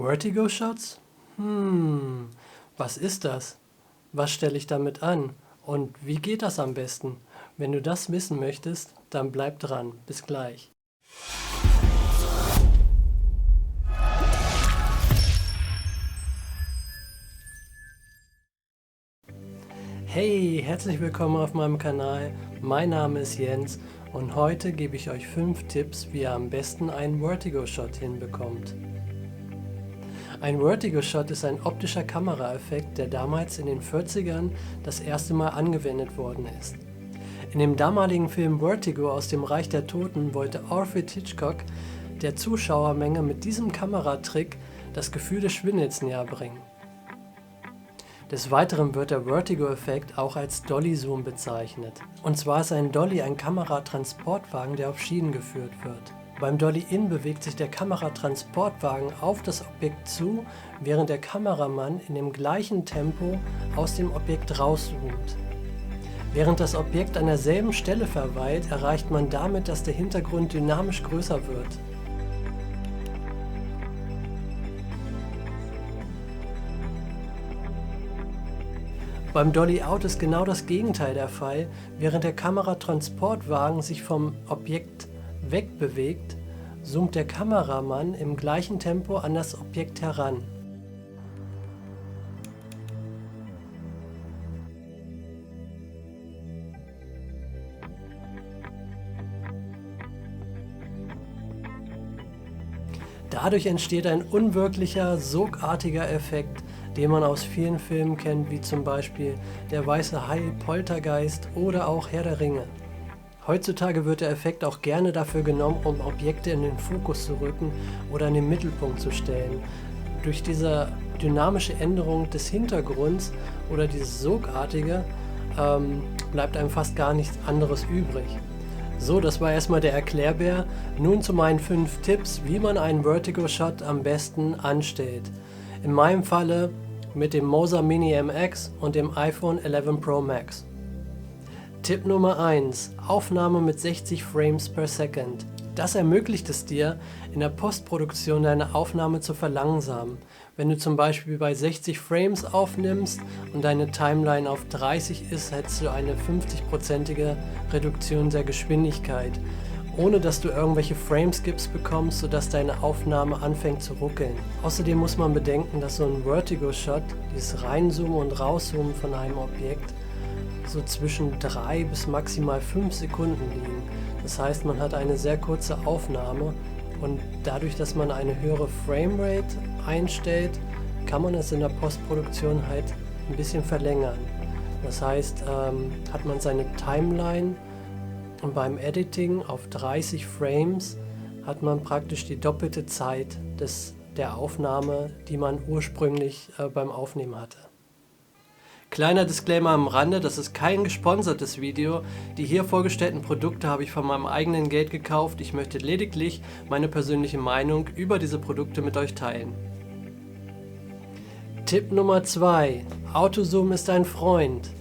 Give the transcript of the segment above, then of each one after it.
Vertigo Shots? Was ist das? Was stelle ich damit an? Und wie geht das am besten? Wenn du das wissen möchtest, dann bleib dran. Bis gleich. Hey, herzlich willkommen auf meinem Kanal. Mein Name ist Jens und heute gebe ich euch 5 Tipps, wie ihr am besten einen Vertigo Shot hinbekommt. Ein Vertigo Shot ist ein optischer Kameraeffekt, der damals in den 40ern das erste Mal angewendet worden ist. In dem damaligen Film Vertigo aus dem Reich der Toten wollte Alfred Hitchcock der Zuschauermenge mit diesem Kameratrick das Gefühl des Schwindels näher bringen. Des Weiteren wird der Vertigo-Effekt auch als Dolly-Zoom bezeichnet. Und zwar ist ein Dolly ein Kameratransportwagen, der auf Schienen geführt wird. Beim Dolly-In bewegt sich der Kameratransportwagen auf das Objekt zu, während der Kameramann in dem gleichen Tempo aus dem Objekt rauszoomt. Während das Objekt an derselben Stelle verweilt, erreicht man damit, dass der Hintergrund dynamisch größer wird. Beim Dolly-Out ist genau das Gegenteil der Fall. Während der Kameratransportwagen sich vom Objekt wegbewegt, zoomt der Kameramann im gleichen Tempo an das Objekt heran. Dadurch entsteht ein unwirklicher, sogartiger Effekt, den man aus vielen Filmen kennt, wie zum Beispiel Der weiße Hai, Poltergeist oder auch Herr der Ringe. Heutzutage wird der Effekt auch gerne dafür genommen, um Objekte in den Fokus zu rücken oder in den Mittelpunkt zu stellen. Durch diese dynamische Änderung des Hintergrunds oder dieses Sogartige bleibt einem fast gar nichts anderes übrig. So, das war erstmal der Erklärbär. Nun zu meinen 5 Tipps, wie man einen Vertigo Shot am besten anstellt. In meinem Falle mit dem Moza Mini MX und dem iPhone 11 Pro Max. Tipp Nummer 1: Aufnahme mit 60 Frames per Second. Das ermöglicht es dir, in der Postproduktion deine Aufnahme zu verlangsamen. Wenn du zum Beispiel bei 60 Frames aufnimmst und deine Timeline auf 30 ist, hättest du eine 50%ige Reduktion der Geschwindigkeit, ohne dass du irgendwelche Frameskips bekommst, sodass deine Aufnahme anfängt zu ruckeln. Außerdem muss man bedenken, dass so ein Vertigo Shot, dieses Reinzoomen und Rauszoomen von einem Objekt, so zwischen 3 bis maximal 5 Sekunden liegen. Das heißt, man hat eine sehr kurze Aufnahme und dadurch, dass man eine höhere Framerate einstellt, kann man es in der Postproduktion halt ein bisschen verlängern. Das heißt, hat man seine Timeline und beim Editing auf 30 Frames hat man praktisch die doppelte Zeit der Aufnahme, die man ursprünglich beim Aufnehmen hatte. Kleiner Disclaimer am Rande, das ist kein gesponsertes Video. Die hier vorgestellten Produkte habe ich von meinem eigenen Geld gekauft. Ich möchte lediglich meine persönliche Meinung über diese Produkte mit euch teilen. Tipp Nummer 2: Autozoom ist ein Freund.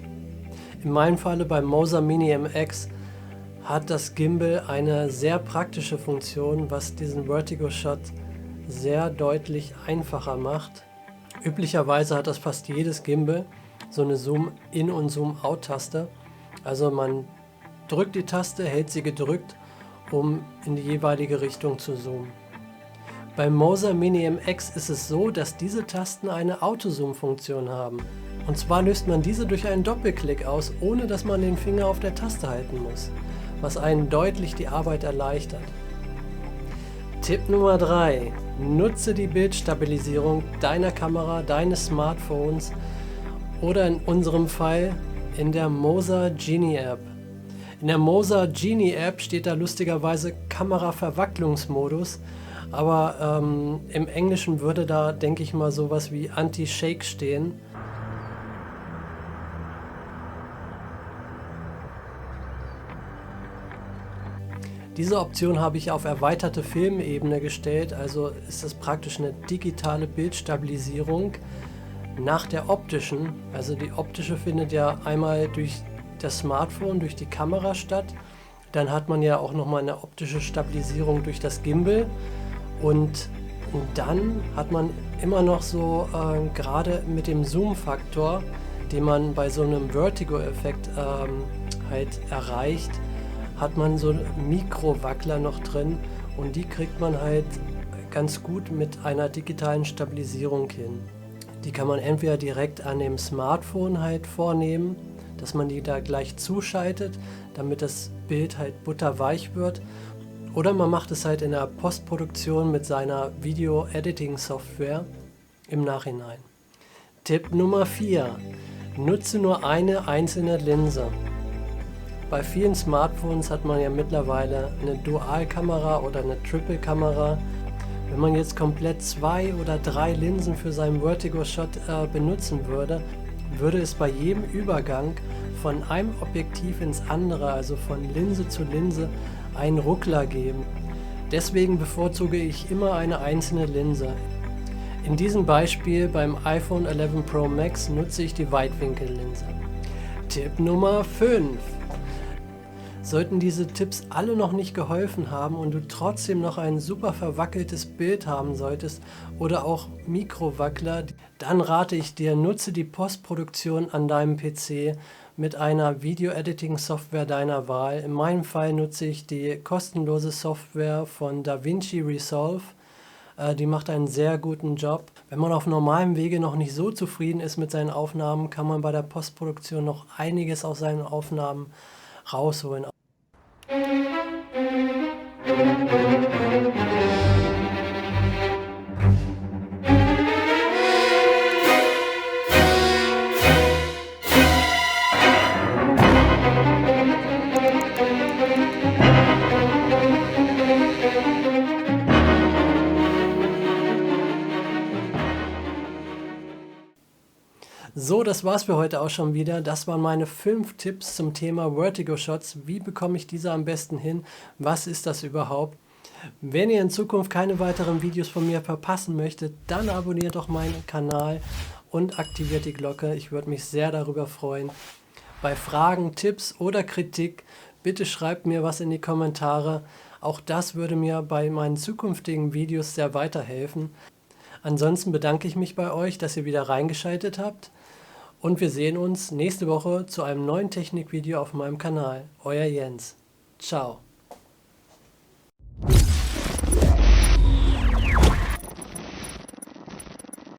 In meinem Falle beim Moza Mini MX hat das Gimbal eine sehr praktische Funktion, was diesen Vertigo Shot sehr deutlich einfacher macht. Üblicherweise hat das fast jedes Gimbal so eine Zoom-In- und Zoom-Out-Taste. Also man drückt die Taste, hält sie gedrückt, um in die jeweilige Richtung zu zoomen. Beim Moza Mini MX ist es so, dass diese Tasten eine Auto-Zoom-Funktion haben. Und zwar löst man diese durch einen Doppelklick aus, ohne dass man den Finger auf der Taste halten muss, was einen deutlich die Arbeit erleichtert. Tipp Nummer 3: Nutze die Bildstabilisierung deiner Kamera, deines Smartphones oder in unserem Fall in der Moza Genie App. In der Moza Genie App steht da lustigerweise Kameraverwacklungsmodus, aber im Englischen würde da, denke ich mal, sowas wie Anti-Shake stehen. Diese Option habe ich auf erweiterte Filmebene gestellt, also ist es praktisch eine digitale Bildstabilisierung nach der optischen. Also die optische findet ja einmal durch das Smartphone, durch die Kamera statt. Dann hat man ja auch nochmal eine optische Stabilisierung durch das Gimbal und Und dann hat man immer noch so, gerade mit dem Zoom-Faktor, den man bei so einem Vertigo-Effekt halt erreicht, hat man so Mikrowackler noch drin und die kriegt man halt ganz gut mit einer digitalen Stabilisierung hin. Die kann man entweder direkt an dem Smartphone halt vornehmen, dass man die da gleich zuschaltet, damit das Bild halt butterweich wird. Oder man macht es halt in der Postproduktion mit seiner Video-Editing-Software im Nachhinein. Tipp Nummer 4. Nutze nur eine einzelne Linse. Bei vielen Smartphones hat man ja mittlerweile eine Dualkamera oder eine Triple-Kamera. Wenn man jetzt komplett 2 oder 3 Linsen für seinen Vertigo-Shot benutzen würde, würde es bei jedem Übergang von einem Objektiv ins andere, also von Linse zu Linse, einen Ruckler geben. Deswegen bevorzuge ich immer eine einzelne Linse. In diesem Beispiel beim iPhone 11 Pro Max nutze ich die Weitwinkellinse. Tipp Nummer 5. Sollten diese Tipps alle noch nicht geholfen haben und du trotzdem noch ein super verwackeltes Bild haben solltest oder auch Mikrowackler, dann rate ich dir, nutze die Postproduktion an deinem PC mit einer Video-Editing-Software deiner Wahl. In meinem Fall nutze ich die kostenlose Software von DaVinci Resolve. Die macht einen sehr guten Job. Wenn man auf normalem Wege noch nicht so zufrieden ist mit seinen Aufnahmen, kann man bei der Postproduktion noch einiges aus seinen Aufnahmen rausholen. So, das war's für heute auch schon wieder. Das waren meine 5 Tipps zum Thema Vertigo Shots. Wie bekomme ich diese am besten hin? Was ist das überhaupt? Wenn ihr in Zukunft keine weiteren Videos von mir verpassen möchtet, dann abonniert doch meinen Kanal und aktiviert die Glocke. Ich würde mich sehr darüber freuen. Bei Fragen, Tipps oder Kritik, bitte schreibt mir was in die Kommentare. Auch das würde mir bei meinen zukünftigen Videos sehr weiterhelfen. Ansonsten bedanke ich mich bei euch, dass ihr wieder reingeschaltet habt. Und wir sehen uns nächste Woche zu einem neuen Technikvideo auf meinem Kanal. Euer Jens. Ciao.